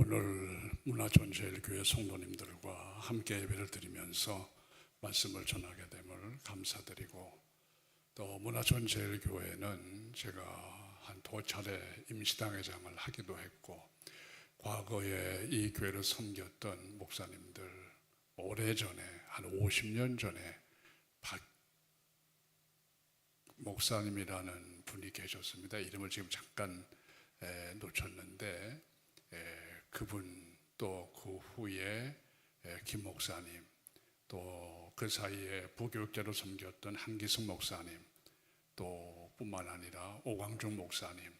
오늘 문화전제일교회 성도님들과 함께 예배를 드리면서 말씀을 전하게 됨을 감사드리고, 또 문화전제일교회는 제가 한 두 차례 임시당회장을 하기도 했고, 과거에 이 교회를 섬겼던 목사님들, 오래전에 한 50년 전에 박 목사님이라는 분이 계셨습니다. 이름을 지금 잠깐 놓쳤는데, 그분, 또 그 후에 김 목사님, 또 그 사이에 부교육자로 섬겼던 한기승 목사님, 또 뿐만 아니라 오광중 목사님,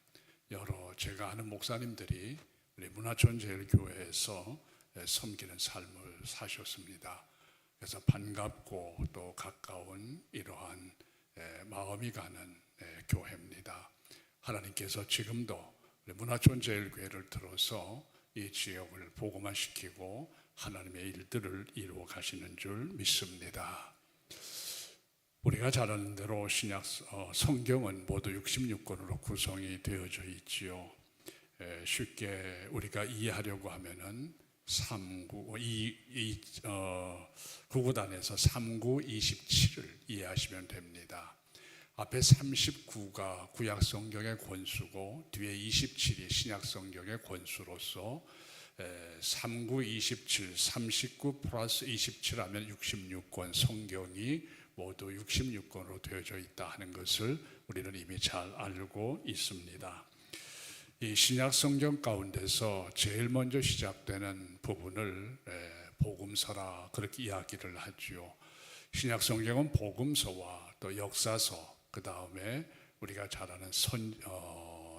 여러 제가 아는 목사님들이 우리 문화전제일교회에서 섬기는 삶을 사셨습니다. 그래서 반갑고 또 가까운 이러한 마음이 가는 교회입니다. 하나님께서 지금도 문화전제일교회를 들어서 이 지역을 복음화시키고 하나님의 일들을 이루어 가시는 줄 믿습니다. 우리가 잘 아는 대로 신약 성경은 모두 66권으로 구성이 되어져 있지요. 쉽게 우리가 이해하려고 하면은 구구단에서 3927을 이해하시면 됩니다. 앞에 39가 구약 성경의 권수고 뒤에 27이 신약 성경의 권수로서 39, 27, 39 플러스 27 하면 66권 성경이 모두 66권으로 되어져 있다 하는 것을 우리는 이미 잘 알고 있습니다. 이 신약 성경 가운데서 제일 먼저 시작되는 부분을 복음서라 그렇게 이야기를 하지요. 신약 성경은 복음서와 또 역사서, 그 다음에 우리가 잘 아는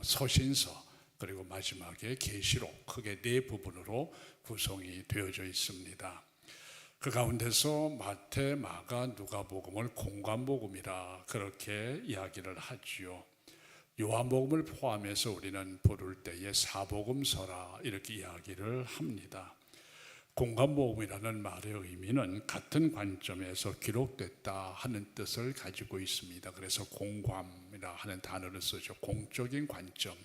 서신서, 그리고 마지막에 계시록, 크게 네 부분으로 구성이 되어져 있습니다. 그 가운데서 마태, 마가, 누가복음을 공관복음이라 그렇게 이야기를 하지요. 요한복음을 포함해서 우리는 부를 때에 사복음서라 이렇게 이야기를 합니다. 공관복음이라는 말의 의미는 같은 관점에서 기록됐다 하는 뜻을 가지고 있습니다. 그래서 공관이라 하는 단어를 쓰죠. 공적인 관점,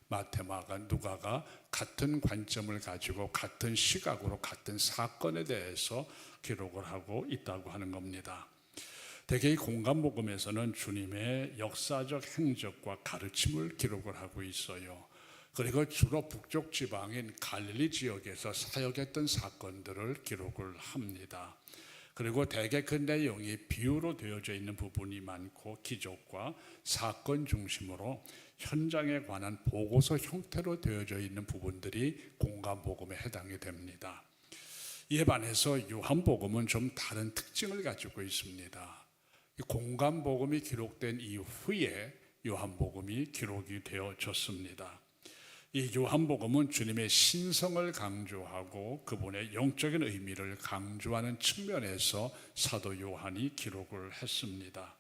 마태, 마가, 누가가 같은 관점을 가지고 같은 시각으로 같은 사건에 대해서 기록을 하고 있다고 하는 겁니다. 대개 이 공관복음에서는 주님의 역사적 행적과 가르침을 기록을 하고 있어요. 그리고 주로 북쪽 지방인 갈릴리 지역에서 사역했던 사건들을 기록을 합니다. 그리고 대개 그 내용이 비유로 되어져 있는 부분이 많고, 기적과 사건 중심으로 현장에 관한 보고서 형태로 되어져 있는 부분들이 공관복음에 해당이 됩니다. 이에 반해서 요한복음은 좀 다른 특징을 가지고 있습니다. 공관복음이 기록된 이후에 요한복음이 기록이 되어졌습니다. 이 요한복음은 주님의 신성을 강조하고 그분의 영적인 의미를 강조하는 측면에서 사도 요한이 기록을 했습니다.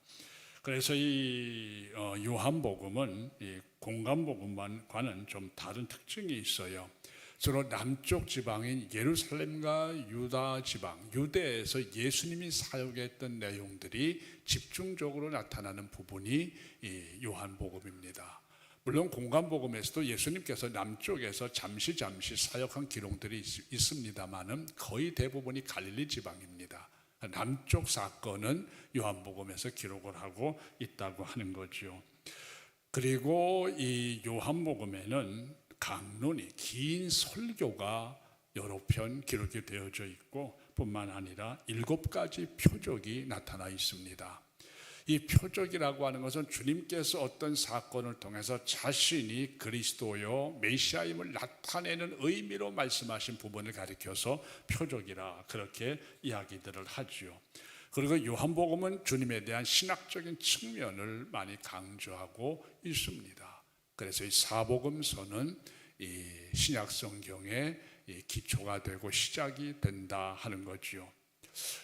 그래서 이 요한복음은 이 공관복음과는 좀 다른 특징이 있어요. 주로 남쪽 지방인 예루살렘과 유다 지방, 유대에서 예수님이 사역했던 내용들이 집중적으로 나타나는 부분이 이 요한복음입니다. 물론 공관복음에서도 예수님께서 남쪽에서 잠시 사역한 기록들이 있습니다만은 거의 대부분이 갈릴리 지방입니다. 남쪽 사건은 요한복음에서 기록을 하고 있다고 하는 거죠. 그리고 이 요한복음에는 강론이, 긴 설교가 여러 편 기록이 되어져 있고, 뿐만 아니라 7가지 표적이 나타나 있습니다. 이 표적이라고 하는 것은 주님께서 어떤 사건을 통해서 자신이 그리스도요 메시아임을 나타내는 의미로 말씀하신 부분을 가리켜서 표적이라 그렇게 이야기들을 하죠. 그리고 요한복음은 주님에 대한 신학적인 측면을 많이 강조하고 있습니다. 그래서 이 사복음서는 이 신약 성경의 기초가 되고 시작이 된다 하는 거지요.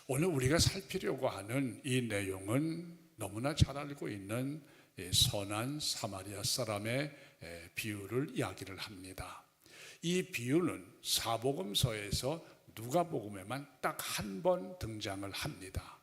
오늘 우리가 살피려고 하는 이 내용은 너무나 잘 알고 있는 선한 사마리아 사람의 비유를 이야기를 합니다. 이 비유는 사복음서에서 누가복음에만 딱 한 번 등장을 합니다.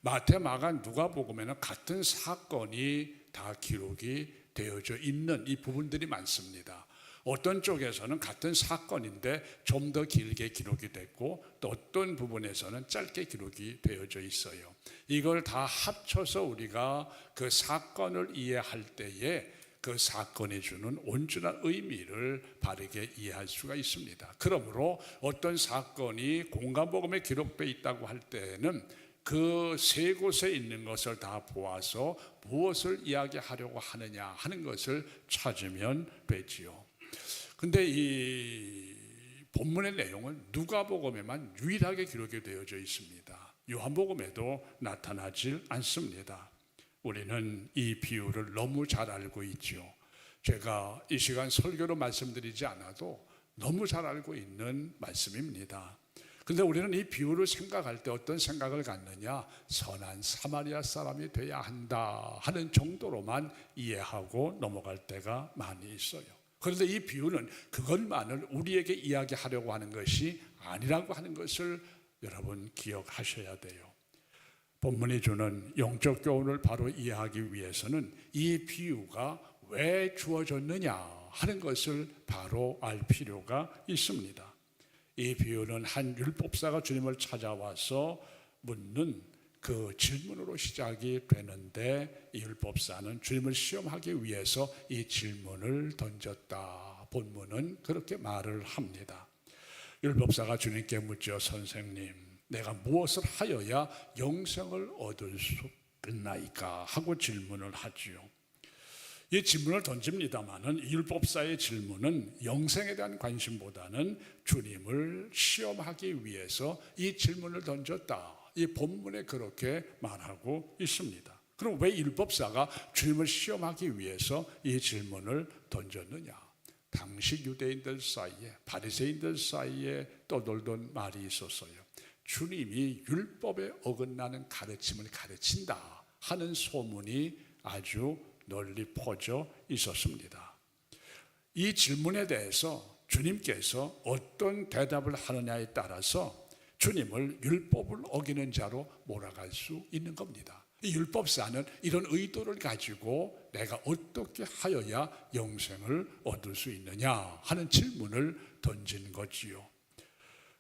마태, 마가, 누가복음에는 같은 사건이 다 기록이 되어져 있는 이 부분들이 많습니다. 어떤 쪽에서는 같은 사건인데 좀 더 길게 기록이 됐고 또 어떤 부분에서는 짧게 기록이 되어져 있어요. 이걸 다 합쳐서 우리가 그 사건을 이해할 때에 그 사건이 주는 온전한 의미를 바르게 이해할 수가 있습니다. 그러므로 어떤 사건이 공간복음에 기록되어 있다고 할 때에는 그 세 곳에 있는 것을 다 보아서 무엇을 이야기하려고 하느냐 하는 것을 찾으면 되지요. 근데 이 본문의 내용은 누가복음에만 유일하게 기록이 되어져 있습니다. 요한복음에도 나타나질 않습니다. 우리는 이 비유를 너무 잘 알고 있죠. 제가 이 시간 설교로 말씀드리지 않아도 너무 잘 알고 있는 말씀입니다. 근데 우리는 이 비유를 생각할 때 어떤 생각을 갖느냐, 선한 사마리아 사람이 돼야 한다 하는 정도로만 이해하고 넘어갈 때가 많이 있어요. 그런데 이 비유는 그것만을 우리에게 이야기하려고 하는 것이 아니라고 하는 것을 여러분 기억하셔야 돼요. 본문이 주는 영적 교훈을 바로 이해하기 위해서는 이 비유가 왜 주어졌느냐 하는 것을 바로 알 필요가 있습니다. 이 비유는 한 율법사가 주님을 찾아와서 묻는 그 질문으로 시작이 되는데, 이 율법사는 주님을 시험하기 위해서 이 질문을 던졌다. 본문은 그렇게 말을 합니다. 율법사가 주님께 묻죠. 선생님, 내가 무엇을 하여야 영생을 얻을 수 있나이까 하고 질문을 하지요. 이 질문을 던집니다마는 율법사의 질문은 영생에 대한 관심보다는 주님을 시험하기 위해서 이 질문을 던졌다. 이 본문에 그렇게 말하고 있습니다. 그럼 왜 율법사가 주님을 시험하기 위해서 이 질문을 던졌느냐? 당시 유대인들 사이에, 바리새인들 사이에 떠돌던 말이 있었어요. 주님이 율법에 어긋나는 가르침을 가르친다 하는 소문이 아주 널리 퍼져 있었습니다. 이 질문에 대해서 주님께서 어떤 대답을 하느냐에 따라서 주님을 율법을 어기는 자로 몰아갈 수 있는 겁니다. 이 율법사는 이런 의도를 가지고 내가 어떻게 하여야 영생을 얻을 수 있느냐 하는 질문을 던진 거지요.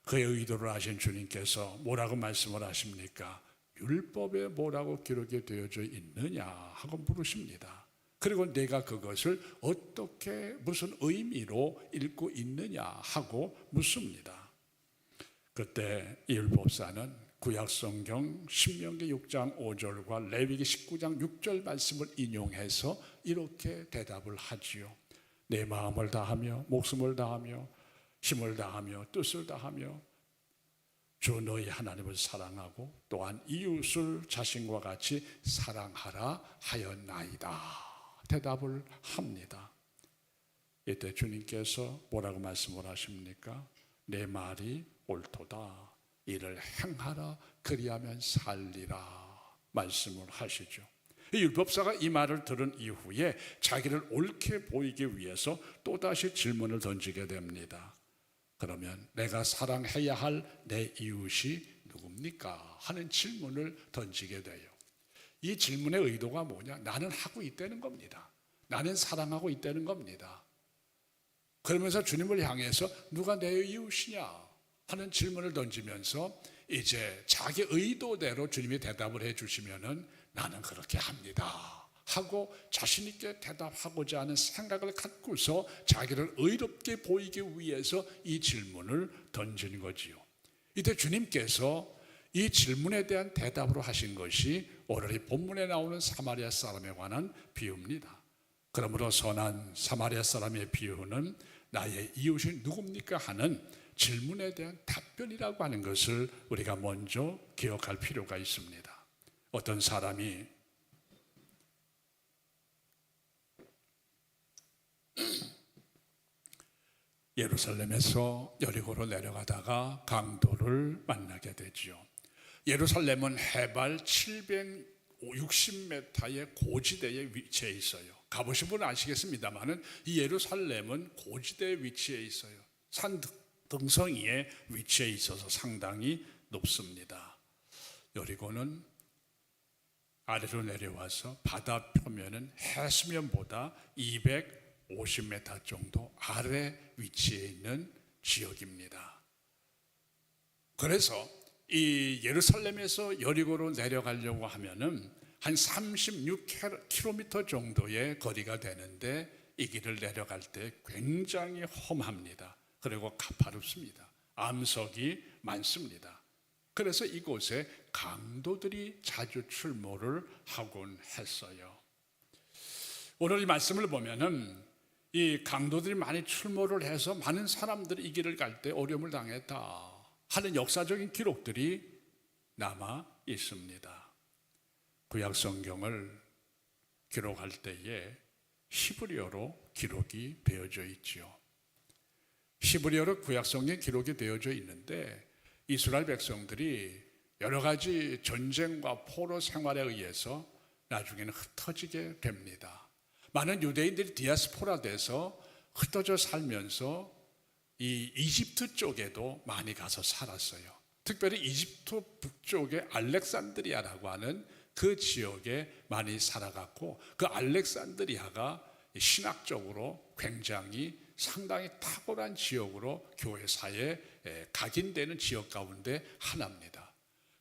그의 의도를 아신 주님께서 뭐라고 말씀을 하십니까? 율법에 뭐라고 기록이 되어져 있느냐 하고 물으십니다. 그리고 내가 그것을 어떻게 무슨 의미로 읽고 있느냐 하고 묻습니다. 그때 이 율법사는 구약성경 신명기 6장 5절과 레위기 19장 6절 말씀을 인용해서 이렇게 대답을 하지요. 내 마음을 다하며 목숨을 다하며 힘을 다하며 뜻을 다하며 주 너희 하나님을 사랑하고 또한 이웃을 자신과 같이 사랑하라 하였나이다. 대답을 합니다. 이때 주님께서 뭐라고 말씀을 하십니까? 내 말이 옳도다. 이를 행하라. 그리하면 살리라. 말씀을 하시죠. 이 율법사가 이 말을 들은 이후에 자기를 옳게 보이기 위해서 또다시 질문을 던지게 됩니다. 그러면 내가 사랑해야 할 내 이웃이 누굽니까? 하는 질문을 던지게 돼요. 이 질문의 의도가 뭐냐? 나는 하고 있다는 겁니다. 나는 사랑하고 있다는 겁니다. 그러면서 주님을 향해서 누가 내 이웃이냐 하는 질문을 던지면서 이제 자기 의도대로 주님이 대답을 해주시면은 나는 그렇게 합니다 하고 자신 있게 대답하고자 하는 생각을 갖고서 자기를 의롭게 보이기 위해서 이 질문을 던진 거지요. 이때 주님께서 이 질문에 대한 대답으로 하신 것이 오늘 이 본문에 나오는 사마리아 사람에 관한 비유입니다. 그러므로 선한 사마리아 사람의 비유는 나의 이웃이 누굽니까 하는 질문에 대한 답변이라고 하는 것을 우리가 먼저 기억할 필요가 있습니다. 어떤 사람이 예루살렘에서 여리고로 내려가다가 강도를 만나게 되지요. 예루살렘은 해발 760m의 고지대에 위치해 있어요. 가보신 분은 아시겠습니다만 이 예루살렘은 고지대에 위치해 있어요. 산 등성이에 위치해 있어서 상당히 높습니다. 여리고는 아래로 내려와서 바다 표면은 해수면보다 50m 정도 아래 위치에 있는 지역입니다. 그래서 이 예루살렘에서 여리고로 내려가려고 하면은 한 36km 정도의 거리가 되는데 이 길을 내려갈 때 굉장히 험합니다. 그리고 가파릅습니다. 암석이 많습니다. 그래서 이곳에 강도들이 자주 출몰을 하곤 했어요. 오늘 이 말씀을 보면은 이 강도들이 많이 출몰을 해서 많은 사람들이 이 길을 갈 때 어려움을 당했다 하는 역사적인 기록들이 남아 있습니다. 구약 성경을 기록할 때에 히브리어로 기록이 되어져 있죠. 히브리어로 구약 성경에 기록이 되어져 있는데 이스라엘 백성들이 여러 가지 전쟁과 포로 생활에 의해서 나중에는 흩어지게 됩니다. 많은 유대인들이 디아스포라 돼서 흩어져 살면서 이 이집트 쪽에도 많이 가서 살았어요. 특별히 이집트 북쪽의 알렉산드리아라고 하는 그 지역에 많이 살아갔고, 그 알렉산드리아가 신학적으로 굉장히 상당히 탁월한 지역으로 교회사에 각인되는 지역 가운데 하나입니다.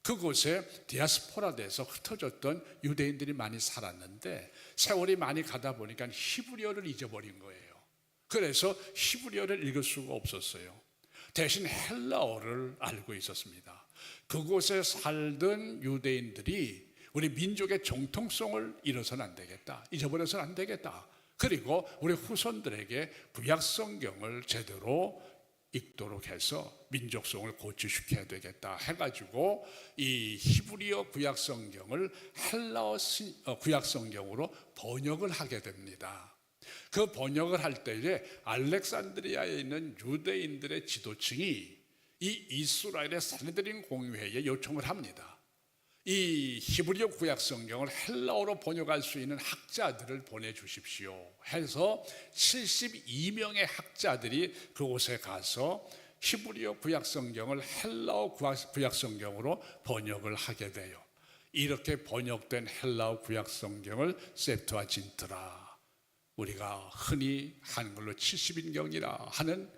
그곳에 디아스포라 돼서 흩어졌던 유대인들이 많이 살았는데 세월이 많이 가다 보니까 히브리어를 잊어버린 거예요. 그래서 히브리어를 읽을 수가 없었어요. 대신 헬라어를 알고 있었습니다. 그곳에 살던 유대인들이 우리 민족의 정통성을 잃어서는 안 되겠다, 잊어버려서는 안 되겠다, 그리고 우리 후손들에게 구약 성경을 제대로 읽도록 해서 민족성을 고취시켜야 되겠다 해가지고 이 히브리어 구약 성경을 헬라어 구약 성경으로 번역을 하게 됩니다. 그 번역을 할 때에 알렉산드리아에 있는 유대인들의 지도층이 이 이스라엘의 산헤드린 공회에 요청을 합니다. 이 히브리어 구약 성경을 헬라어로 번역할 수 있는 학자들을 보내주십시오 해서 72명의 학자들이 그곳에 가서 히브리어 구약 성경을 헬라어 구약 성경으로 번역을 하게 돼요. 이렇게 번역된 헬라어 구약 성경을 septuagin트라, 우리가 흔히 한글로 70인경이라 하는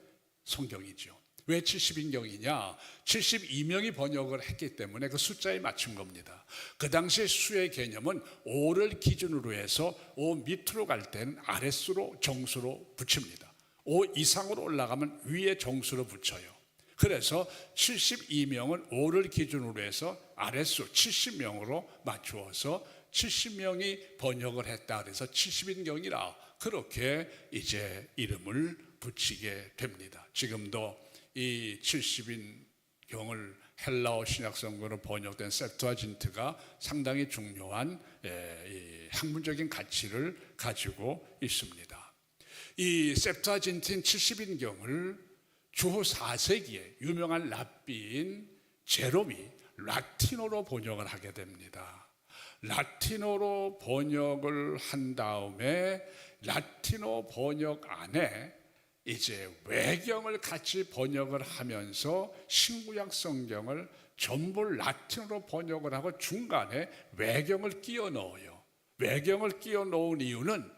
성경이죠. 왜 70인경이냐? 72명이 번역을 했기 때문에 그 숫자에 맞춘 겁니다. 그 당시의 수의 개념은 5를 기준으로 해서 5 밑으로 갈 때는 아랫수로 정수로 붙입니다. 5 이상으로 올라가면 위에 정수로 붙여요. 그래서 72명은 5를 기준으로 해서 아랫수 70명으로 맞추어서 70명이 번역을 했다 그래서 70인경이라 그렇게 이제 이름을 붙이게 됩니다. 지금도 이 70인경을 헬라어 신약성경으로 번역된 septuagin트가 상당히 중요한 학문적인 가치를 가지고 있습니다. 이 septuagin트인 70인경을 주후 4세기에 유명한 랍비인 제롬이 라틴어로 번역을 하게 됩니다. 라틴어로 번역을 한 다음에 라틴어 번역 안에 이제 외경을 같이 번역을 하면서 신구약 성경을 전부 라틴어로 번역을 하고 중간에 외경을 끼워 넣어요. 외경을 끼워 넣은 이유는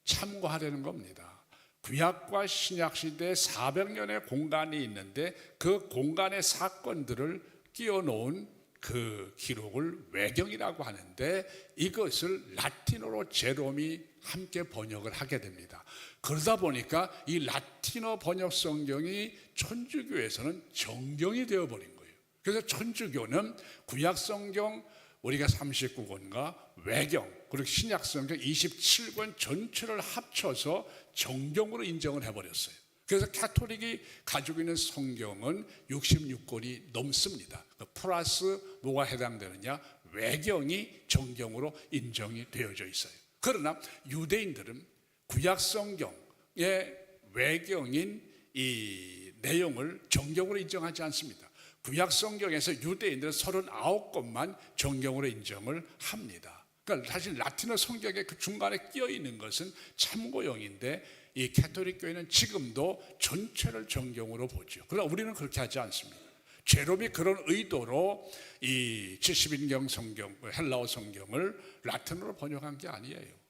참고하려는 겁니다. 구약과 신약 시대에 400년의 공간이 있는데 그 공간의 사건들을 끼워 넣은 그 기록을 외경이라고 하는데 이것을 라틴어로 제롬이 함께 번역을 하게 됩니다. 그러다 보니까 이 라틴어 번역 성경이 천주교에서는 정경이 되어버린 거예요. 그래서 천주교는 구약 성경 우리가 39권과 외경 그리고 신약 성경 27권 전체를 합쳐서 정경으로 인정을 해버렸어요. 그래서 가톨릭이 가지고 있는 성경은 66권이 넘습니다. 플러스 뭐가 해당되느냐? 외경이 정경으로 인정이 되어져 있어요. 그러나 유대인들은 구약 성경의 외경인 이 내용을 정경으로 인정하지 않습니다. 구약 성경에서 유대인들은 39권만 정경으로 인정을 합니다. 그러니까 사실 라틴어 성경의 그 중간에 끼어 있는 것은 참고용인데 이 가톨릭 교회는 지금도 전체를 정경으로 보죠. 그러나 우리는 그렇게 하지 않습니다. 제롬이 그런 의도로 이 70인경 성경, 헬라어 성경을 라틴어로 번역한 게 아니에요.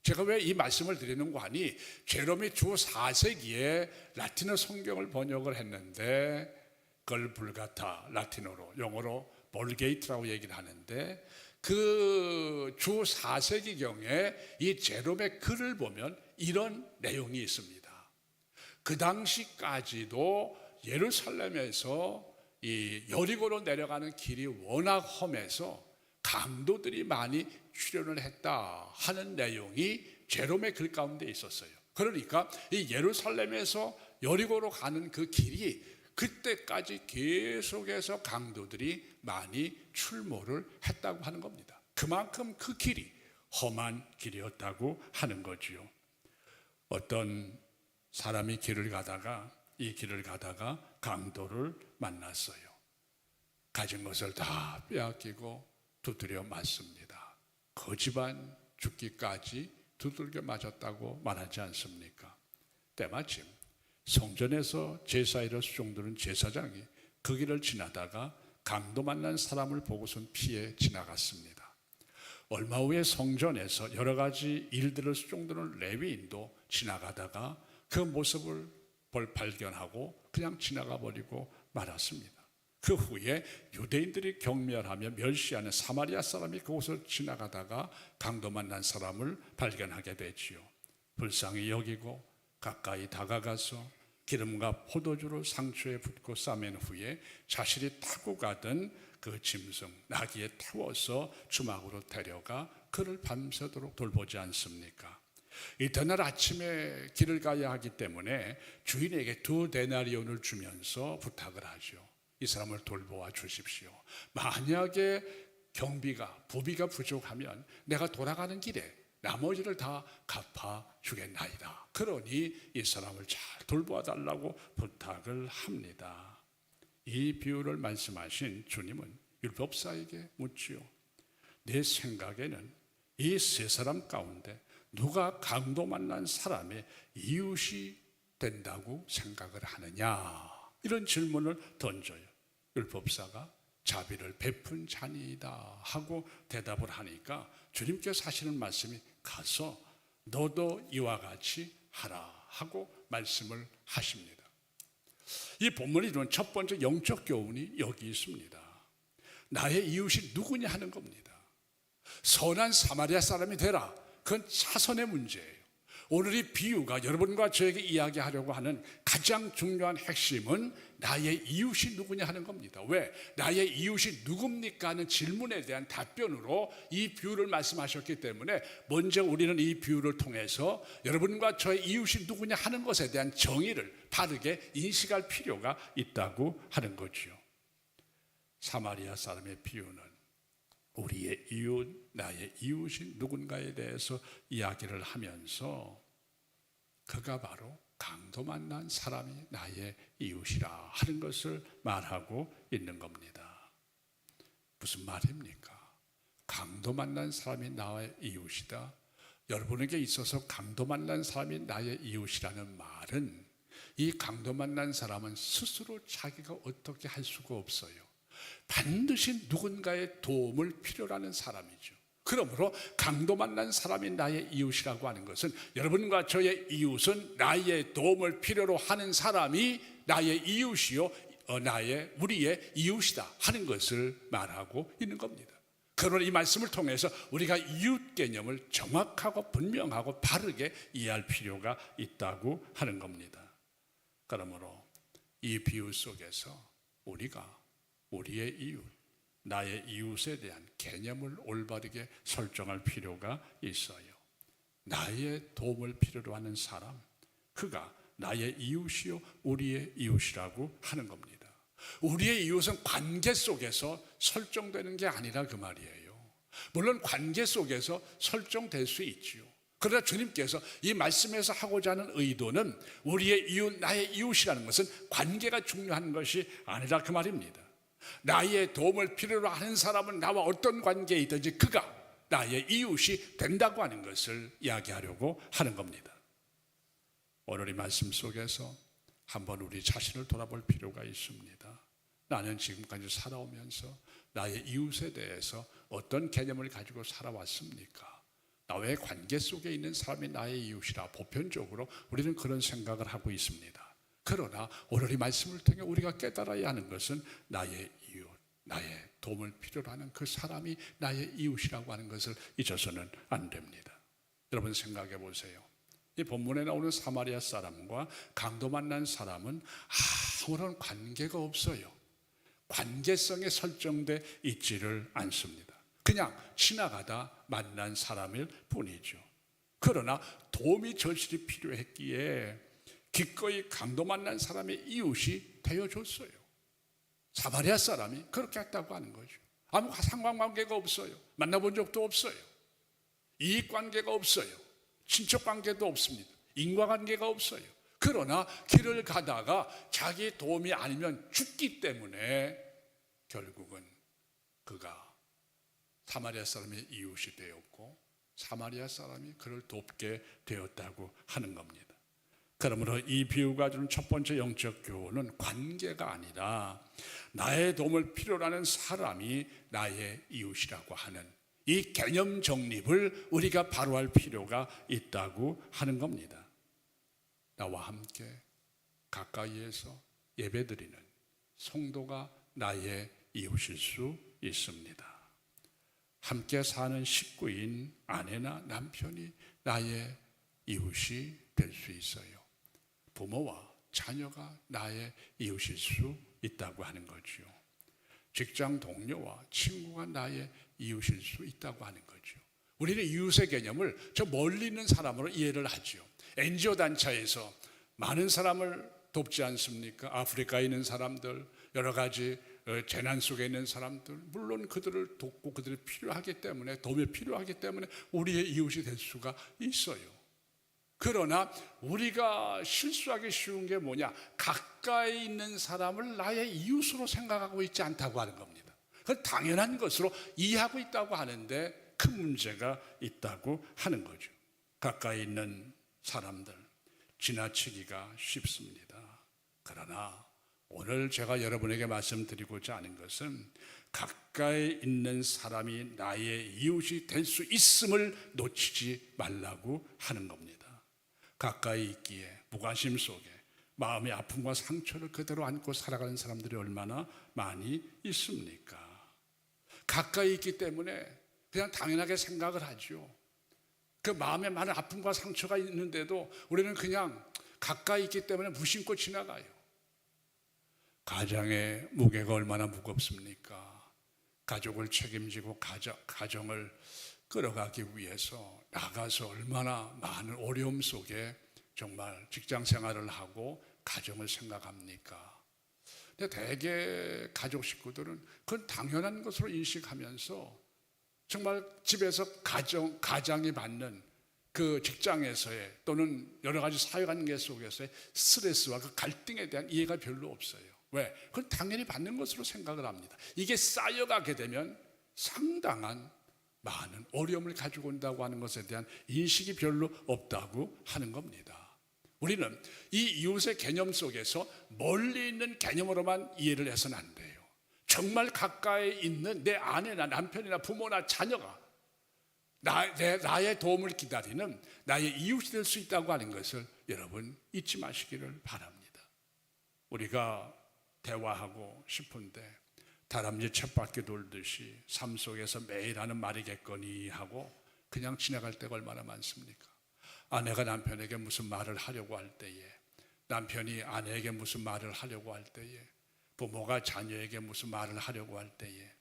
제가 왜 이 말씀을 드리는가 하니 제롬이 주 4세기에 라틴어 성경을 번역을 했는데 그걸 불가타 라틴어로 영어로 볼게이트라고 얘기를 하는데 그 주 4세기경에 이 제롬의 글을 보면 이런 내용이 있습니다. 그 당시까지도 예루살렘에서 이 여리고로 내려가는 길이 워낙 험해서 강도들이 많이 출현을 했다 하는 내용이 제롬의 글 가운데 있었어요. 그러니까 이 예루살렘에서 여리고로 가는 그 길이 그때까지 계속해서 강도들이 많이 출몰을 했다고 하는 겁니다. 그만큼 그 길이 험한 길이었다고 하는 거지요. 어떤 사람이 이 길을 가다가 강도를 만났어요. 가진 것을 다 빼앗기고 두드려 맞습니다. 그 집안 죽기까지 두들겨 맞았다고 말하지 않습니까? 때마침 성전에서 제사일을 수종드는 제사장이 그 길을 지나다가 강도 만난 사람을 보고선 피해 지나갔습니다. 얼마 후에 성전에서 여러 가지 일들을 수종드는 레위인도 지나가다가 그 모습을 발견하고 그냥 지나가 버리고 말았습니다. 그 후에 유대인들이 경멸하며 멸시하는 사마리아 사람이 그곳을 지나가다가 강도 만난 사람을 발견하게 되지요. 불쌍히 여기고 가까이 다가가서 기름과 포도주를 상처에 붓고 싸맨 후에 자신이 타고 가던 그 짐승 나귀에 태워서 주막으로 데려가 그를 밤새도록 돌보지 않습니까? 이튿날 아침에 길을 가야 하기 때문에 주인에게 2데나리온을 주면서 부탁을 하죠. 이 사람을 돌보아 주십시오. 만약에 부비가 부족하면 내가 돌아가는 길에 나머지를 다 갚아주겠나이다. 그러니 이 사람을 잘 돌보아 달라고 부탁을 합니다. 이 비유를 말씀하신 주님은 율법사에게 묻지요. 내 생각에는 이 세 사람 가운데 누가 강도 만난 사람의 이웃이 된다고 생각을 하느냐, 이런 질문을 던져요. 율법사가 자비를 베푼 자니이다 하고 대답을 하니까 주님께서 하시는 말씀이 가서 너도 이와 같이 하라 하고 말씀을 하십니다. 이 본문이 이루는 첫 번째 영적 교훈이 여기 있습니다. 나의 이웃이 누구냐 하는 겁니다. 선한 사마리아 사람이 되라, 그건 차선의 문제예요. 오늘 이 비유가 여러분과 저에게 이야기하려고 하는 가장 중요한 핵심은 나의 이웃이 누구냐 하는 겁니다. 왜? 나의 이웃이 누굽니까 하는 질문에 대한 답변으로 이 비유를 말씀하셨기 때문에 먼저 우리는 이 비유를 통해서 여러분과 저의 이웃이 누구냐 하는 것에 대한 정의를 바르게 인식할 필요가 있다고 하는 거죠. 사마리아 사람의 비유는 우리의 이웃, 나의 이웃이 누군가에 대해서 이야기를 하면서 그가 바로 강도 만난 사람이 나의 이웃이라 하는 것을 말하고 있는 겁니다. 무슨 말입니까? 강도 만난 사람이 나의 이웃이다. 여러분에게 있어서 강도 만난 사람이 나의 이웃이라는 말은 이 강도 만난 사람은 스스로 자기가 어떻게 할 수가 없어요. 반드시 누군가의 도움을 필요로 하는 사람이죠. 그러므로 강도 만난 사람이 나의 이웃이라고 하는 것은 여러분과 저의 이웃은 나의 도움을 필요로 하는 사람이 나의 이웃이요, 우리의 이웃이다 하는 것을 말하고 있는 겁니다. 그러나 이 말씀을 통해서 우리가 이웃 개념을 정확하고 분명하고 바르게 이해할 필요가 있다고 하는 겁니다. 그러므로 이 비유 속에서 우리가 우리의 이웃, 나의 이웃에 대한 개념을 올바르게 설정할 필요가 있어요. 나의 도움을 필요로 하는 사람, 그가 나의 이웃이요 우리의 이웃이라고 하는 겁니다. 우리의 이웃은 관계 속에서 설정되는 게 아니라 그 말이에요. 물론 관계 속에서 설정될 수 있지요. 그러나 주님께서 이 말씀에서 하고자 하는 의도는 우리의 이웃, 나의 이웃이라는 것은 관계가 중요한 것이 아니라 그 말입니다. 나의 도움을 필요로 하는 사람은 나와 어떤 관계에 있든지 그가 나의 이웃이 된다고 하는 것을 이야기하려고 하는 겁니다. 오늘 이 말씀 속에서 한번 우리 자신을 돌아볼 필요가 있습니다. 나는 지금까지 살아오면서 나의 이웃에 대해서 어떤 개념을 가지고 살아왔습니까? 나와의 관계 속에 있는 사람이 나의 이웃이라 보편적으로 우리는 그런 생각을 하고 있습니다. 그러나 오늘 이 말씀을 통해 우리가 깨달아야 하는 것은 나의 이웃, 나의 도움을 필요로 하는 그 사람이 나의 이웃이라고 하는 것을 잊어서는 안 됩니다. 여러분 생각해 보세요. 이 본문에 나오는 사마리아 사람과 강도 만난 사람은 아무런 관계가 없어요. 관계성에 설정돼 있지를 않습니다. 그냥 지나가다 만난 사람일 뿐이죠. 그러나 도움이 절실히 필요했기에 기꺼이 강도 만난 사람의 이웃이 되어줬어요. 사마리아 사람이 그렇게 했다고 하는 거죠. 아무 상관관계가 없어요. 만나본 적도 없어요. 이익관계가 없어요. 친척관계도 없습니다. 인과관계가 없어요. 그러나 길을 가다가 자기 도움이 아니면 죽기 때문에 결국은 그가 사마리아 사람의 이웃이 되었고 사마리아 사람이 그를 돕게 되었다고 하는 겁니다. 그러므로 이 비유가 주는 첫 번째 영적 교훈은 관계가 아니라 나의 도움을 필요로 하는 사람이 나의 이웃이라고 하는 이 개념 정립을 우리가 바로 할 필요가 있다고 하는 겁니다. 나와 함께 가까이에서 예배드리는 성도가 나의 이웃일 수 있습니다. 함께 사는 식구인 아내나 남편이 나의 이웃이 될 수 있어요. 부모와 자녀가 나의 이웃일 수 있다고 하는 거죠. 직장 동료와 친구가 나의 이웃일 수 있다고 하는 거죠. 우리는 이웃의 개념을 저 멀리 있는 사람으로 이해를 하죠. NGO 단체에서 많은 사람을 돕지 않습니까? 아프리카에 있는 사람들, 여러 가지 재난 속에 있는 사람들, 물론 그들을 돕고 그들이 필요하기 때문에, 도움이 필요하기 때문에 우리의 이웃이 될 수가 있어요. 그러나 우리가 실수하기 쉬운 게 뭐냐? 가까이 있는 사람을 나의 이웃으로 생각하고 있지 않다고 하는 겁니다. 그건 당연한 것으로 이해하고 있다고 하는데 큰 문제가 있다고 하는 거죠. 가까이 있는 사람들 지나치기가 쉽습니다. 그러나 오늘 제가 여러분에게 말씀드리고자 하는 것은 가까이 있는 사람이 나의 이웃이 될 수 있음을 놓치지 말라고 하는 겁니다. 가까이 있기에 무관심 속에 마음의 아픔과 상처를 그대로 안고 살아가는 사람들이 얼마나 많이 있습니까? 가까이 있기 때문에 그냥 당연하게 생각을 하죠. 그 마음에 많은 아픔과 상처가 있는데도 우리는 그냥 가까이 있기 때문에 무심코 지나가요. 가장의 무게가 얼마나 무겁습니까? 가족을 책임지고 가정을 끌어가기 위해서 나가서 얼마나 많은 어려움 속에 정말 직장 생활을 하고 가정을 생각합니까? 근데 대개 가족 식구들은 그건 당연한 것으로 인식하면서 정말 집에서 가장이 받는 그 직장에서의 또는 여러 가지 사회관계 속에서의 스트레스와 그 갈등에 대한 이해가 별로 없어요. 왜? 그건 당연히 받는 것으로 생각을 합니다. 이게 쌓여가게 되면 상당한 많은 어려움을 가지고 온다고 하는 것에 대한 인식이 별로 없다고 하는 겁니다. 우리는 이 이웃의 개념 속에서 멀리 있는 개념으로만 이해를 해서는 안 돼요. 정말 가까이 있는 내 아내나 남편이나 부모나 자녀가 나의 도움을 기다리는 나의 이웃이 될 수 있다고 하는 것을 여러분 잊지 마시기를 바랍니다. 우리가 대화하고 싶은데 다람쥐 쳇바퀴 돌듯이 삶 속에서 매일 하는 말이겠거니 하고 그냥 지나갈 때가 얼마나 많습니까? 아내가 남편에게 무슨 말을 하려고 할 때에, 남편이 아내에게 무슨 말을 하려고 할 때에, 부모가 자녀에게 무슨 말을 하려고 할 때에,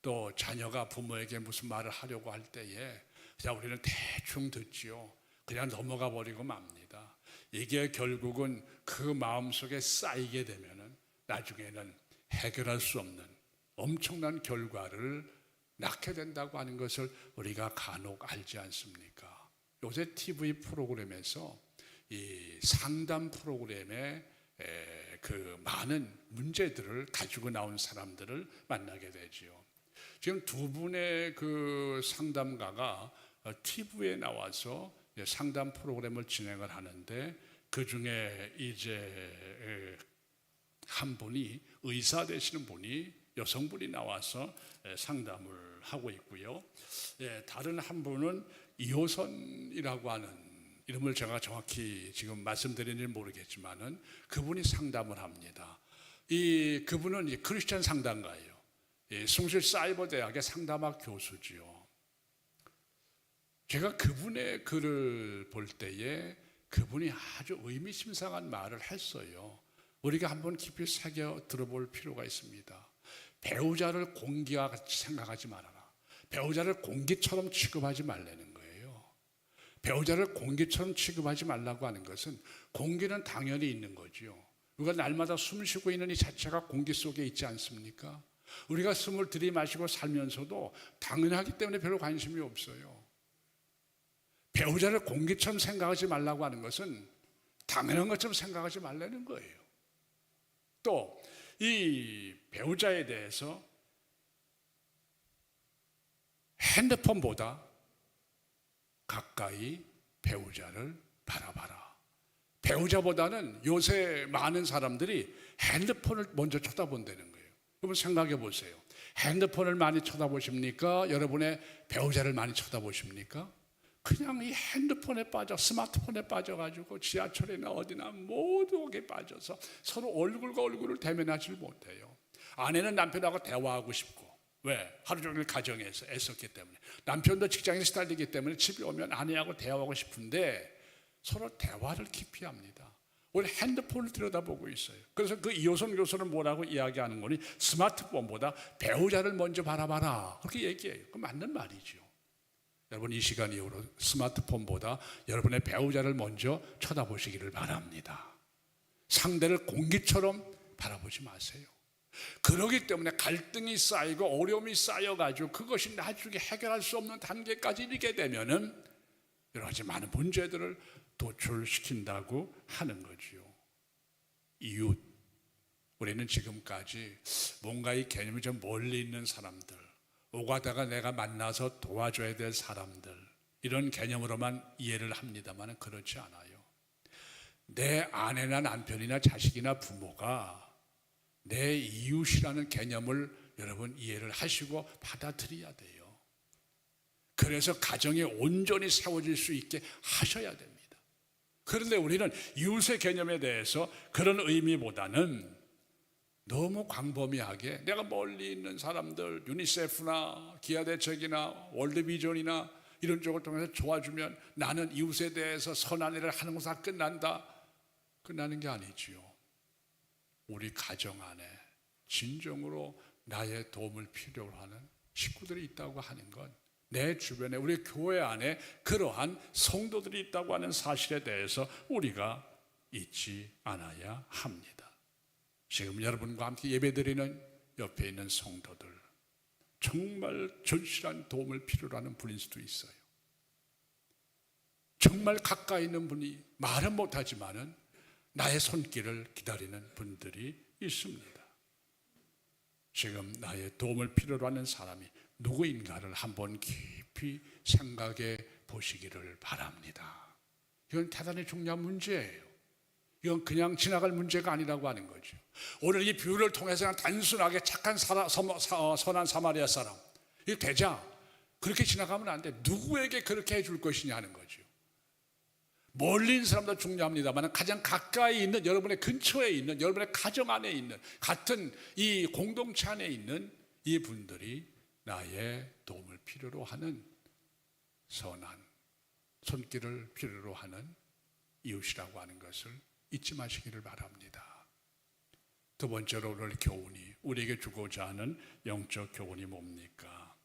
또 자녀가 부모에게 무슨 말을 하려고 할 때에 그냥 우리는 대충 듣지요. 그냥 넘어가 버리고 맙니다. 이게 결국은 그 마음속에 쌓이게 되면은 나중에는 해결할 수 없는 엄청난 결과를 낳게 된다고 하는 것을 우리가 간혹 알지 않습니까? 요새 TV 프로그램에서 이 상담 프로그램에 그 많은 문제들을 가지고 나온 사람들을 만나게 되지요. 지금 두 분의 그 상담가가 TV에 나와서 상담 프로그램을 진행을 하는데 그 중에 이제 한 분이 의사 되시는 분이 여성분이 나와서 상담을 하고 있고요. 다른 한 분은 이호선이라고 하는 이름을 제가 정확히 지금 말씀드리는지 모르겠지만은 그분이 상담을 합니다. 그분은 크리스천 상담가예요. 숭실 사이버 대학의 상담학 교수지요. 제가 그분의 글을 볼 때에 그분이 아주 의미심장한 말을 했어요. 우리가 한번 깊이 새겨 들어볼 필요가 있습니다. 배우자를 공기와 같이 생각하지 말아라. 배우자를 공기처럼 취급하지 말라는 거예요. 배우자를 공기처럼 취급하지 말라고 하는 것은 공기는 당연히 있는 거죠. 우리가 날마다 숨 쉬고 있는 이 자체가 공기 속에 있지 않습니까? 우리가 숨을 들이마시고 살면서도 당연하기 때문에 별로 관심이 없어요. 배우자를 공기처럼 생각하지 말라고 하는 것은 당연한 것처럼 생각하지 말라는 거예요. 또 이 배우자에 대해서 핸드폰보다 가까이 배우자를 바라봐라. 배우자보다는 요새 많은 사람들이 핸드폰을 먼저 쳐다본다는 거예요. 여러분 생각해 보세요. 핸드폰을 많이 쳐다보십니까? 여러분의 배우자를 많이 쳐다보십니까? 그냥 이 핸드폰에 빠져, 스마트폰에 빠져가지고 지하철이나 어디나 모두에 빠져서 서로 얼굴과 얼굴을 대면하지 못해요. 아내는 남편하고 대화하고 싶고, 왜? 하루 종일 가정에서 애썼기 때문에. 남편도 직장에 시달리기 때문에 집에 오면 아내하고 대화하고 싶은데 서로 대화를 기피합니다. 오늘 핸드폰을 들여다보고 있어요. 그래서 그 이호선 교수는 뭐라고 이야기하는 거니? 스마트폰보다 배우자를 먼저 바라봐라. 그렇게 얘기해요. 그 맞는 말이죠. 여러분 이 시간 이후로 스마트폰보다 여러분의 배우자를 먼저 쳐다보시기를 바랍니다. 상대를 공기처럼 바라보지 마세요. 그러기 때문에 갈등이 쌓이고 어려움이 쌓여가지고 그것이 나중에 해결할 수 없는 단계까지 이르게 되면은 여러 가지 많은 문제들을 도출시킨다고 하는 거지요. 이웃, 우리는 지금까지 뭔가 이 개념이 좀 멀리 있는 사람들, 오가다가 내가 만나서 도와줘야 될 사람들, 이런 개념으로만 이해를 합니다만 그렇지 않아요. 내 아내나 남편이나 자식이나 부모가 내 이웃이라는 개념을 여러분 이해를 하시고 받아들여야 돼요. 그래서 가정이 온전히 세워질 수 있게 하셔야 됩니다. 그런데 우리는 이웃의 개념에 대해서 그런 의미보다는 너무 광범위하게 내가 멀리 있는 사람들, 유니세프나 기아대책이나 월드비전이나 이런 쪽을 통해서 도와주면 나는 이웃에 대해서 선한 일을 하는 것으로 끝난다. 끝나는 게 아니지요. 우리 가정 안에 진정으로 나의 도움을 필요로 하는 식구들이 있다고 하는 건, 내 주변에 우리 교회 안에 그러한 성도들이 있다고 하는 사실에 대해서 우리가 잊지 않아야 합니다. 지금 여러분과 함께 예배드리는 옆에 있는 성도들, 정말 절실한 도움을 필요로 하는 분일 수도 있어요. 정말 가까이 있는 분이 말은 못하지만은 나의 손길을 기다리는 분들이 있습니다. 지금 나의 도움을 필요로 하는 사람이 누구인가를 한번 깊이 생각해 보시기를 바랍니다. 이건 대단히 중요한 문제예요. 이건 그냥 지나갈 문제가 아니라고 하는 거죠. 오늘 이 비유를 통해서 단순하게 착한 선한 사마리아 사람, 이 대장, 그렇게 지나가면 안 돼. 누구에게 그렇게 해줄 것이냐 하는 거죠. 멀리 있는 사람도 중요합니다만 가장 가까이 있는, 여러분의 근처에 있는, 여러분의 가정 안에 있는, 같은 이 공동체 안에 있는 이 분들이 나의 도움을 필요로 하는 선한 손길을 필요로 하는 이웃이라고 하는 것을 잊지 마시기를 바랍니다. 두 번째로 오늘 교훈이, 우리에게 주고자 하는 영적 교훈이 뭡니까?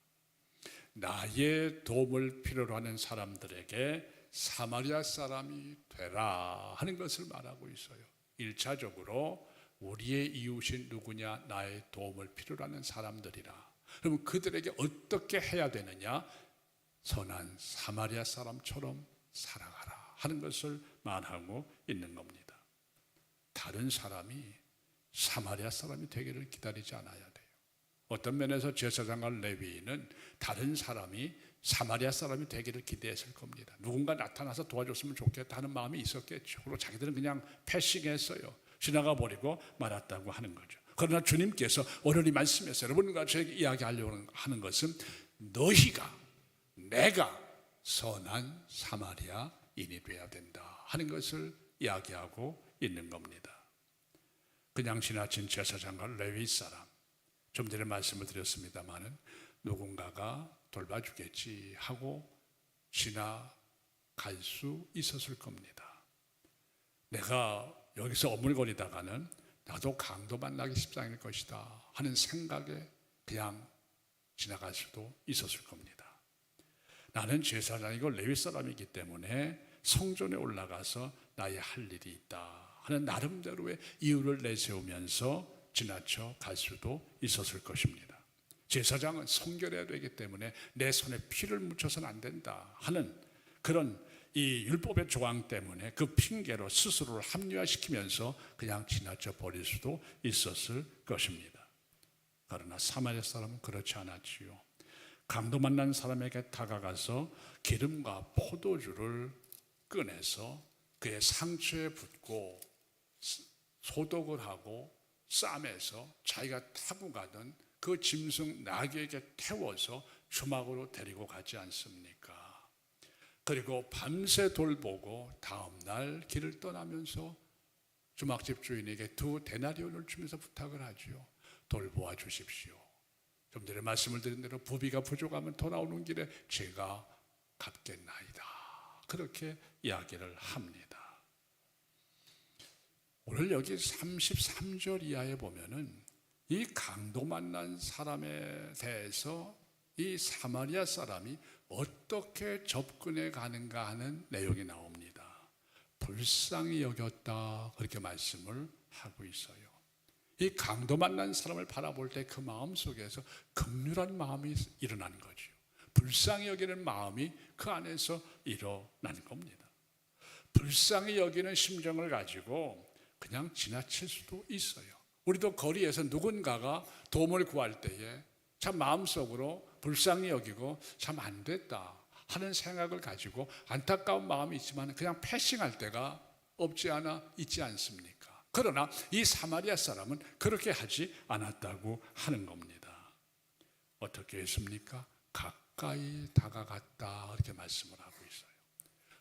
나의 도움을 필요로 하는 사람들에게 사마리아 사람이 되라 하는 것을 말하고 있어요. 1차적으로 우리의 이웃이 누구냐? 나의 도움을 필요로 하는 사람들이라. 그럼 그들에게 어떻게 해야 되느냐? 선한 사마리아 사람처럼 살아가라 하는 것을 말하고 있는 겁니다. 다른 사람이 사마리아 사람이 되기를 기다리지 않아야 돼요. 어떤 면에서 제사장과 레위인은 다른 사람이 사마리아 사람이 되기를 기대했을 겁니다. 누군가 나타나서 도와줬으면 좋겠다 하는 마음이 있었겠죠. 그리고 자기들은 그냥 패싱했어요. 지나가 버리고 말았다고 하는 거죠. 그러나 주님께서 오늘 이 말씀에서 여러분과 저에게 이야기하려고 하는 것은, 너희가, 내가 선한 사마리아인이 되어야 된다 하는 것을 이야기하고 있는 겁니다. 그냥 지나친 제사장과 레위 사람, 좀 전에 말씀을 드렸습니다마는 누군가가 돌봐주겠지 하고 지나갈 수 있었을 겁니다. 내가 여기서 어물거리다가는 나도 강도 만나기 십상일 것이다 하는 생각에 그냥 지나갈 수도 있었을 겁니다. 나는 제사장이고 레위 사람이기 때문에 성전에 올라가서 나의 할 일이 있다 하는 나름대로의 이유를 내세우면서 지나쳐 갈 수도 있었을 것입니다. 제사장은 성결해야 되기 때문에 내 손에 피를 묻혀서는 안 된다 하는 그런 이 율법의 조항 때문에 그 핑계로 스스로를 합리화시키면서 그냥 지나쳐 버릴 수도 있었을 것입니다. 그러나 사마리아 사람은 그렇지 않았지요. 강도 만난 사람에게 다가가서 기름과 포도주를 꺼내서 그의 상처에 붓고 소독을 하고 싸매서 자기가 타고 가던 그 짐승 나귀에게 태워서 주막으로 데리고 가지 않습니까? 그리고 밤새 돌보고 다음날 길을 떠나면서 주막집 주인에게 2데나리온을 주면서 부탁을 하죠. 돌보아 주십시오. 좀 전에 말씀을 드린 대로 부비가 부족하면 돌아오는 길에 제가 갚겠나이다. 그렇게 이야기를 합니다. 오늘 여기 33절 이하에 보면은 이 강도 만난 사람에 대해서 이 사마리아 사람이 어떻게 접근해 가는가 하는 내용이 나옵니다. 불쌍히 여겼다 그렇게 말씀을 하고 있어요. 이 강도 만난 사람을 바라볼 때 그 마음 속에서 긍휼한 마음이 일어나는 거죠. 불쌍히 여기는 마음이 그 안에서 일어나는 겁니다. 불쌍히 여기는 심정을 가지고 그냥 지나칠 수도 있어요. 우리도 거리에서 누군가가 도움을 구할 때에 참 마음속으로 불쌍히 여기고 참 안 됐다 하는 생각을 가지고 안타까운 마음이 있지만 그냥 패싱할 때가 없지 않아 있지 않습니까? 그러나 이 사마리아 사람은 그렇게 하지 않았다고 하는 겁니다. 어떻게 했습니까? 가까이 다가갔다 이렇게 말씀을 하고 있어요.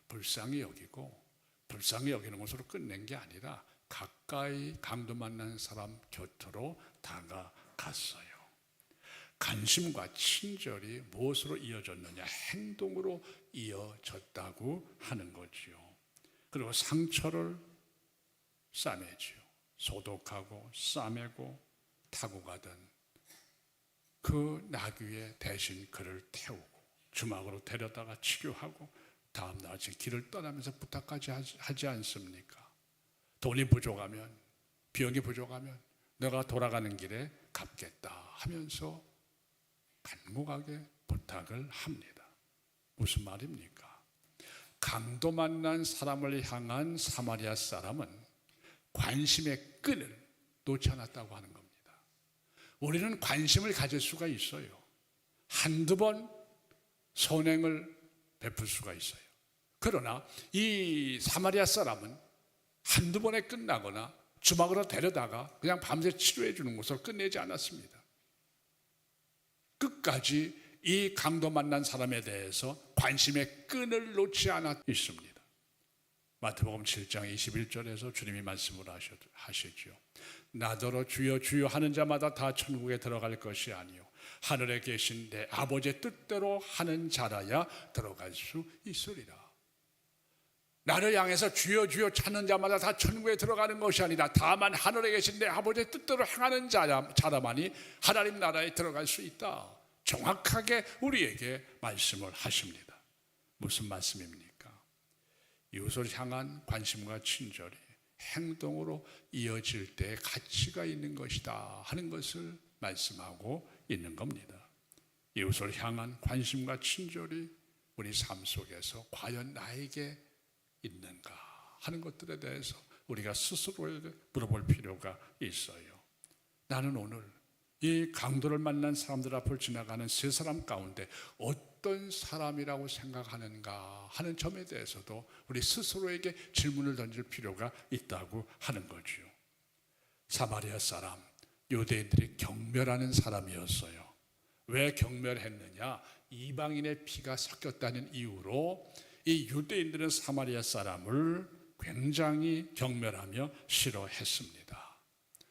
불쌍히 여기고 불쌍히 여기는 것으로 끝낸 게 아니라 가까이 강도 만난 사람 곁으로 다가갔어요. 관심과 친절이 무엇으로 이어졌느냐? 행동으로 이어졌다고 하는 거지요. 그리고 상처를 싸매지요. 소독하고 싸매고 타고 가던 그 나귀에 대신 그를 태우고 주막으로 데려다가 치료하고 다음날 아침 길을 떠나면서 부탁까지 하지 않습니까? 돈이 부족하면, 비용이 부족하면 내가 돌아가는 길에 갚겠다 하면서 간곡하게 부탁을 합니다. 무슨 말입니까? 강도 만난 사람을 향한 사마리아 사람은 관심의 끈을 놓지 않았다고 하는 겁니다. 우리는 관심을 가질 수가 있어요. 한두 번 선행을 베풀 수가 있어요. 그러나 이 사마리아 사람은 한두 번에 끝나거나 주막으로 데려다가 그냥 밤새 치료해 주는 것으로 끝내지 않았습니다. 끝까지 이 강도 만난 사람에 대해서 관심의 끈을 놓지 않았습니다. 마태복음 7장 21절에서 주님이 말씀을 하시죠. 나더러 주여 주여 하는 자마다 다 천국에 들어갈 것이 아니요 하늘에 계신 내 아버지의 뜻대로 하는 자라야 들어갈 수 있으리라. 나를 향해서 주여 주여 찾는 자마다 다 천국에 들어가는 것이 아니라 다만 하늘에 계신 내 아버지의 뜻대로 행하는 자라만이 하나님 나라에 들어갈 수 있다. 정확하게 우리에게 말씀을 하십니다. 무슨 말씀입니까? 이웃을 향한 관심과 친절이 행동으로 이어질 때 가치가 있는 것이다 하는 것을 말씀하고 있는 겁니다. 이웃을 향한 관심과 친절이 우리 삶 속에서 과연 나에게 있는가 하는 것들에 대해서 우리가 스스로에게 물어볼 필요가 있어요. 나는 오늘 이 강도를 만난 사람들 앞을 지나가는 세 사람 가운데 어떤 사람이라고 생각하는가 하는 점에 대해서도 우리 스스로에게 질문을 던질 필요가 있다고 하는 거죠. 사마리아 사람, 유대인들이 경멸하는 사람이었어요. 왜 경멸했느냐? 이방인의 피가 섞였다는 이유로 이 유대인들은 사마리아 사람을 굉장히 경멸하며 싫어했습니다.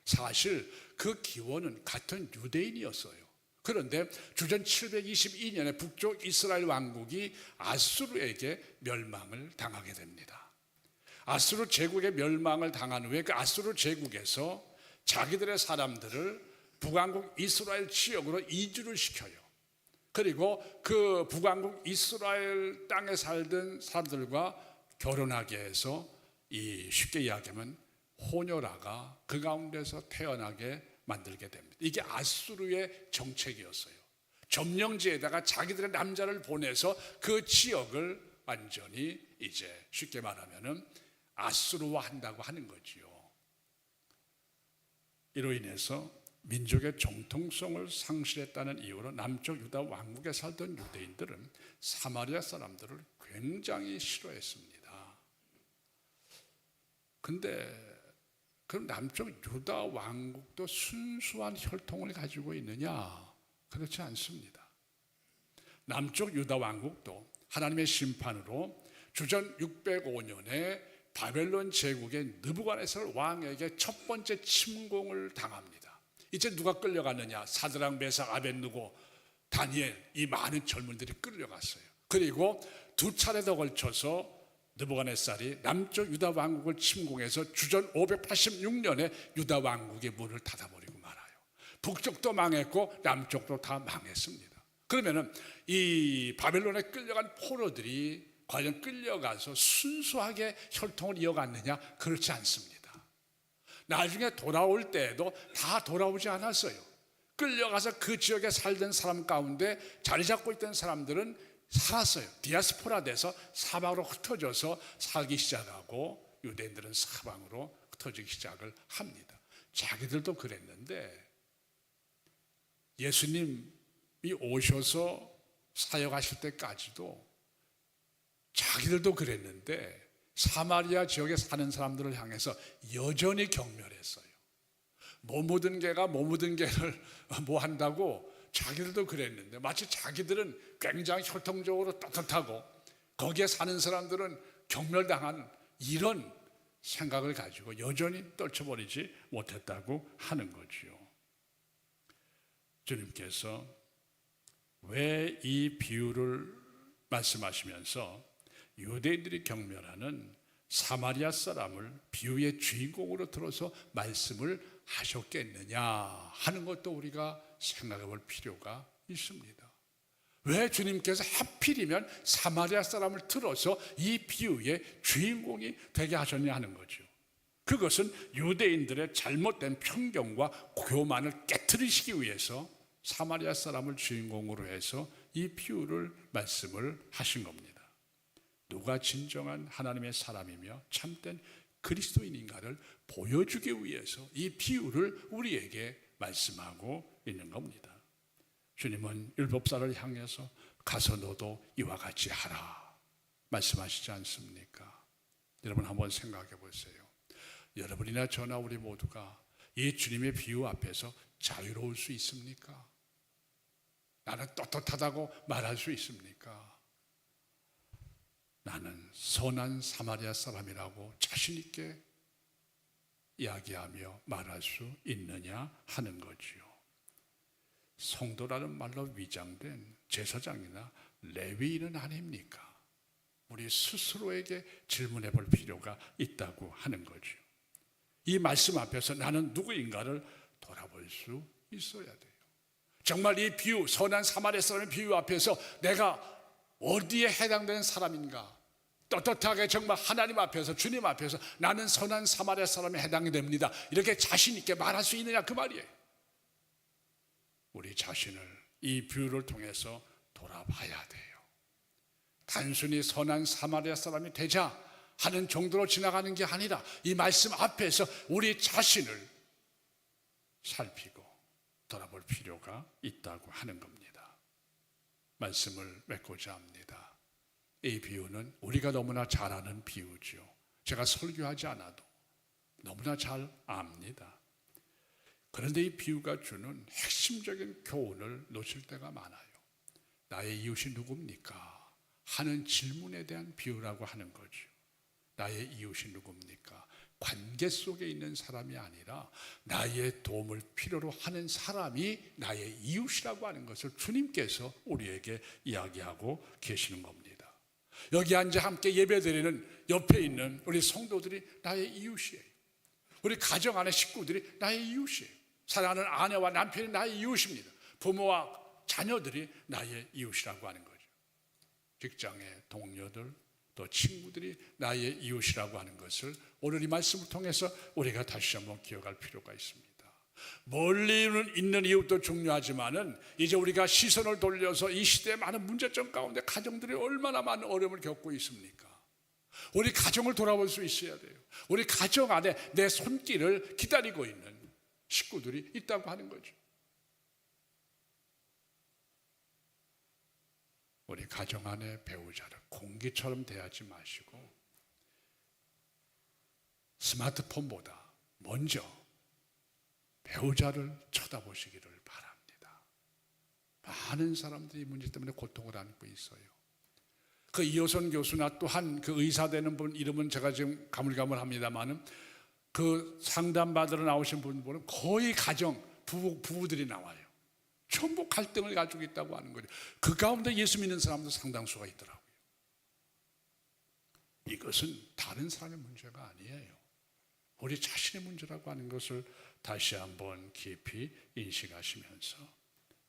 사실 그 기원은 같은 유대인이었어요. 그런데 주전 722년에 북쪽 이스라엘 왕국이 아수르에게 멸망을 당하게 됩니다. 아수르 제국의 멸망을 당한 후에 그 아수르 제국에서 자기들의 사람들을 북왕국 이스라엘 지역으로 이주를 시켜요. 그리고 그 북왕국 이스라엘 땅에 살던 사람들과 결혼하게 해서 이 쉽게 이야기하면 호녀라가 그 가운데서 태어나게 만들게 됩니다. 이게 아수르의 정책이었어요. 점령지에다가 자기들의 남자를 보내서 그 지역을 완전히 이제 쉽게 말하면은 아수르화 한다고 하는 거지요. 이로 인해서 민족의 정통성을 상실했다는 이유로 남쪽 유다 왕국에 살던 유대인들은 사마리아 사람들을 굉장히 싫어했습니다. 근데 그럼 남쪽 유다 왕국도 순수한 혈통을 가지고 있느냐? 그렇지 않습니다. 남쪽 유다 왕국도 하나님의 심판으로 주전 605년에 바벨론 제국의 느부갓네살 왕에게 첫 번째 침공을 당합니다. 이제 누가 끌려갔느냐? 사드락, 메삭, 아벳느고, 다니엘, 이 많은 젊은들이 끌려갔어요. 그리고 두 차례 더 걸쳐서 느부갓네살이 남쪽 유다 왕국을 침공해서 주전 586년에 유다 왕국의 문을 닫아버리고 말아요. 북쪽도 망했고 남쪽도 다 망했습니다. 그러면은 이 바벨론에 끌려간 포로들이 과연 끌려가서 순수하게 혈통을 이어갔느냐? 그렇지 않습니다. 나중에 돌아올 때에도 다 돌아오지 않았어요. 끌려가서 그 지역에 살던 사람 가운데 자리 잡고 있던 사람들은 살았어요. 디아스포라 돼서 사방으로 흩어져서 살기 시작하고 유대인들은 사방으로 흩어지기 시작을 합니다. 자기들도 그랬는데 예수님이 오셔서 사역하실 때까지도 자기들도 그랬는데 사마리아 지역에 사는 사람들을 향해서 여전히 경멸했어요. 못 묻은 개가 못 묻은 개를 뭐 한다고 자기들도 그랬는데 마치 자기들은 굉장히 혈통적으로 떳떳하고 거기에 사는 사람들은 경멸당한 이런 생각을 가지고 여전히 떨쳐버리지 못했다고 하는 거지요. 주님께서 왜 이 비유를 말씀하시면서 유대인들이 경멸하는 사마리아 사람을 비유의 주인공으로 들어서 말씀을 하셨겠느냐 하는 것도 우리가 생각해 볼 필요가 있습니다. 왜 주님께서 하필이면 사마리아 사람을 들어서 이 비유의 주인공이 되게 하셨냐 하는 거죠. 그것은 유대인들의 잘못된 편견과 교만을 깨트리시기 위해서 사마리아 사람을 주인공으로 해서 이 비유를 말씀을 하신 겁니다. 누가 진정한 하나님의 사람이며 참된 그리스도인인가를 보여주기 위해서 이 비유를 우리에게 말씀하고 있는 겁니다. 주님은 율법사를 향해서 가서 너도 이와 같이 하라 말씀하시지 않습니까? 여러분 한번 생각해 보세요. 여러분이나 저나 우리 모두가 이 주님의 비유 앞에서 자유로울 수 있습니까? 나는 떳떳하다고 말할 수 있습니까? 나는 선한 사마리아 사람이라고 자신 있게 이야기하며 말할 수 있느냐 하는 거지요. 성도라는 말로 위장된 제사장이나 레위인은 아닙니까? 우리 스스로에게 질문해 볼 필요가 있다고 하는 거죠. 이 말씀 앞에서 나는 누구인가를 돌아볼 수 있어야 돼요. 정말 이 비유, 선한 사마리아 사람의 비유 앞에서 내가 어디에 해당되는 사람인가? 떳떳하게 정말 하나님 앞에서, 주님 앞에서 나는 선한 사마리아 사람에 해당이 됩니다, 이렇게 자신 있게 말할 수 있느냐 그 말이에요. 우리 자신을 이 비유를 통해서 돌아봐야 돼요. 단순히 선한 사마리아 사람이 되자 하는 정도로 지나가는 게 아니라 이 말씀 앞에서 우리 자신을 살피고 돌아볼 필요가 있다고 하는 겁니다. 말씀을 맺고자 합니다. 이 비유는 우리가 너무나 잘 아는 비유죠. 제가 설교하지 않아도 너무나 잘 압니다. 그런데 이 비유가 주는 핵심적인 교훈을 놓칠 때가 많아요. 나의 이웃이 누굽니까? 하는 질문에 대한 비유라고 하는 거죠. 나의 이웃이 누굽니까? 관계 속에 있는 사람이 아니라 나의 도움을 필요로 하는 사람이 나의 이웃이라고 하는 것을 주님께서 우리에게 이야기하고 계시는 겁니다. 여기 앉아 함께 예배드리는 옆에 있는 우리 성도들이 나의 이웃이에요. 우리 가정 안의 식구들이 나의 이웃이에요. 사랑하는 아내와 남편이 나의 이웃입니다. 부모와 자녀들이 나의 이웃이라고 하는 거죠. 직장의 동료들, 또 친구들이 나의 이웃이라고 하는 것을 오늘 이 말씀을 통해서 우리가 다시 한번 기억할 필요가 있습니다. 멀리 있는 이웃도 중요하지만은 이제 우리가 시선을 돌려서 이 시대의 많은 문제점 가운데 가정들이 얼마나 많은 어려움을 겪고 있습니까? 우리 가정을 돌아볼 수 있어야 돼요. 우리 가정 안에 내 손길을 기다리고 있는 식구들이 있다고 하는 거죠. 우리 가정 안에 배우자를 공기처럼 대하지 마시고 스마트폰보다 먼저 배우자를 쳐다보시기를 바랍니다. 많은 사람들이 이 문제 때문에 고통을 안고 있어요. 그 이호선 교수나 또한 그 의사 되는 분 이름은 제가 지금 가물가물합니다만은 그 상담받으러 나오신 분들은 거의 가정 부부들이 나와요. 전부 갈등을 가지고 있다고 하는 거죠. 그 가운데 예수 믿는 사람도 상당수가 있더라고요. 이것은 다른 사람의 문제가 아니에요. 우리 자신의 문제라고 하는 것을 다시 한번 깊이 인식하시면서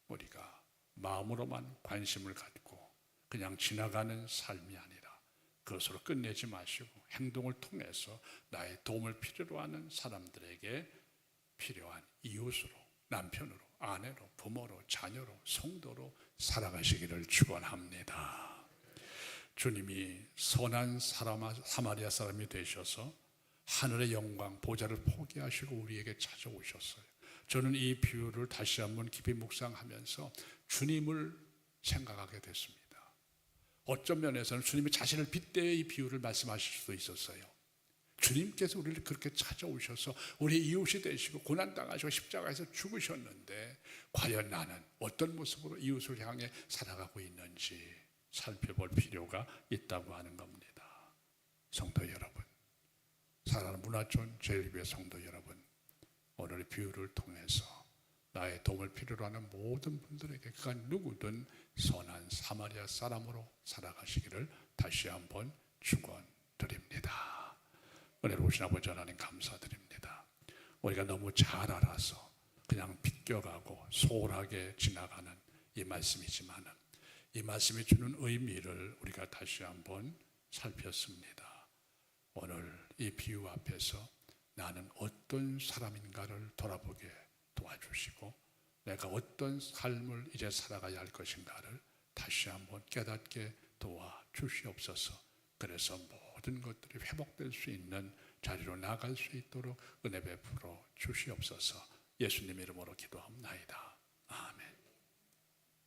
우리가 마음으로만 관심을 갖고 그냥 지나가는 삶이 아니라 그것으로 끝내지 마시고 행동을 통해서 나의 도움을 필요로 하는 사람들에게 필요한 이웃으로, 남편으로, 아내로, 부모로, 자녀로, 성도로 살아가시기를 축원합니다. 주님이 선한 사마리아 사람이 되셔서 하늘의 영광, 보좌를 포기하시고 우리에게 찾아오셨어요. 저는 이 비유를 다시 한번 깊이 묵상하면서 주님을 생각하게 됐습니다. 어떤 면에서는 주님이 자신을 빗대어 이 비유를 말씀하실 수도 있었어요. 주님께서 우리를 그렇게 찾아오셔서 우리 이웃이 되시고 고난당하시고 십자가에서 죽으셨는데 과연 나는 어떤 모습으로 이웃을 향해 살아가고 있는지 살펴볼 필요가 있다고 하는 겁니다. 성도 여러분, 사랑하는 문화촌 제일교회 성도 여러분, 오늘의 비유를 통해서 나의 도움을 필요로 하는 모든 분들에게 그가 누구든 선한 사마리아 사람으로 살아가시기를 다시 한번 축원드립니다. 은혜로우신 아버지 하나님 감사드립니다. 우리가 너무 잘 알아서 그냥 비껴가고 소홀하게 지나가는 이 말씀이지만 이 말씀이 주는 의미를 우리가 다시 한번 살폈습니다. 오늘 이 비유 앞에서 나는 어떤 사람인가를 돌아보게 도와주시고 내가 어떤 삶을 이제 살아가야 할 것인가를 다시 한번 깨닫게 도와주시옵소서. 그래서 모든 것들이 회복될 수 있는 자리로 나갈 수 있도록 은혜 베풀어 주시옵소서. 예수님 이름으로 기도합나이다. 아멘.